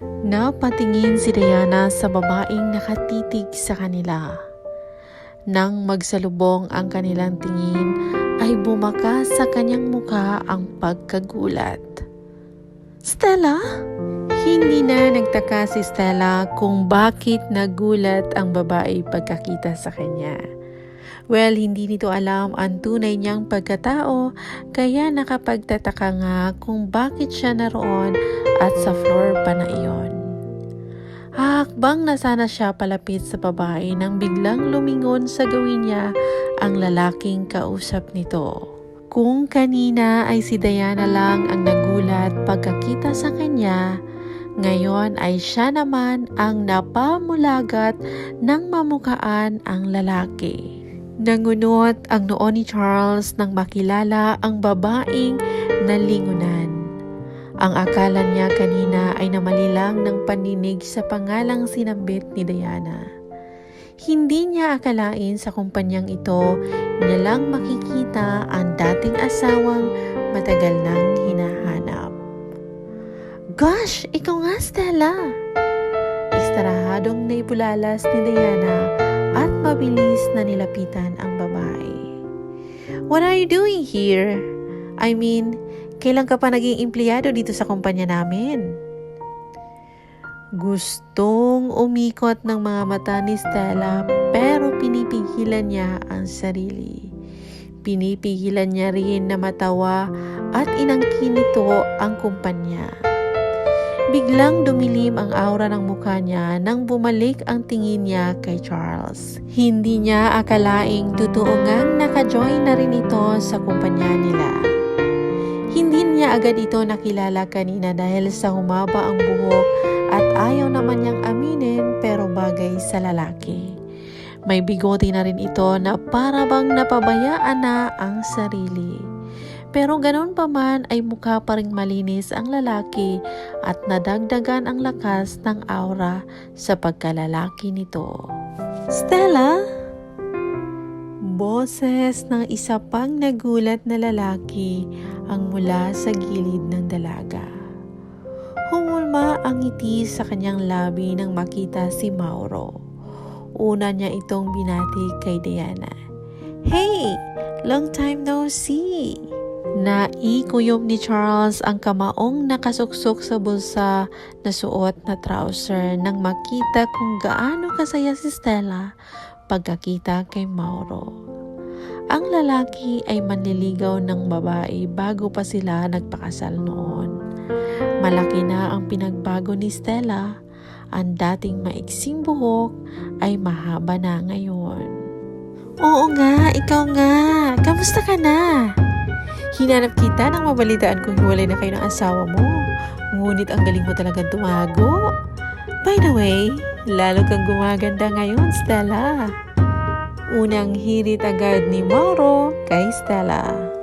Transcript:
Napatingin si Diana sa babaeng nakatitig sa kanila. Nang magsalubong ang kanilang tingin, ay bumaka sa kanyang mukha ang pagkagulat. Stella? Hindi na nagtaka si Stella kung bakit nagulat ang babae pagkakita sa kanya. Well, hindi nito alam ang tunay niyang pagkatao, kaya nakapagtataka nga kung bakit siya naroon at sa floor pa na iyon. Hakbang na sana siya palapit sa babae nang biglang lumingon sa gawin niya ang lalaking kausap nito. Kung kanina ay si Diana lang ang nagulat pagkakita sa kanya, ngayon ay siya naman ang napamulagat nang mamukaan ang lalaki. Nangunot ang noo ni Charles nang makilala ang babaeng nalingunan. Ang akala niya kanina ay namali lang ng paninig sa pangalang sinambit ni Diana. Hindi niya akalain sa kumpanyang ito niya lang makikita ang dating asawang matagal nang hinahanap. Gosh, ikaw nga Stella! Ekstrahadong naibulalas ni Diana at mabilis na nilapitan ang babae. What are you doing here? I mean, kailan ka pa naging empleyado dito sa kumpanya namin? Gustong umikot ng mga mata ni Stella pero pinipigilan niya ang sarili. Pinipigilan niya rin na matawa at inangkin nito ang kumpanya. Biglang dumilim ang aura ng mukha niya nang bumalik ang tingin niya kay Charles. Hindi niya akalaing totoo ngang naka-join na rin ito sa kumpanya nila. Hindi niya agad ito nakilala kanina dahil sa humaba ang buhok at ayaw naman niyang aminin pero bagay sa lalaki. May bigote na rin ito na para bang napabayaan na ang sarili. Pero ganoon pa man ay mukha pa ring malinis ang lalaki at nadagdagan ang lakas ng aura sa pagkalalaki nito. Stella? Boses ng isa pang nagulat na lalaki ang mula sa gilid ng dalaga. Humulma ang ngiti sa kanyang labi nang makita si Mauro. Una niya itong binati kay Diana. Hey! Long time no see! Naikuyom ni Charles ang kamaong nakasuksok sa bulsa na suot na trouser nang makita kung gaano kasaya si Stella pagkakita kay Mauro. Ang lalaki ay manliligaw ng babae bago pa sila nagpakasal noon. Malaki na ang pinagbago ni Stella. Ang dating maiksing buhok ay mahaba na ngayon. Oo nga, ikaw nga. Kamusta ka na? Hinanap kita nang mabalitaan kung hiwalay na kayo ng asawa mo. Ngunit ang galing mo talagang tumago. By the way, lalo kang gumaganda ngayon, Stella. Unang hirit agad ni Mauro kay Stella.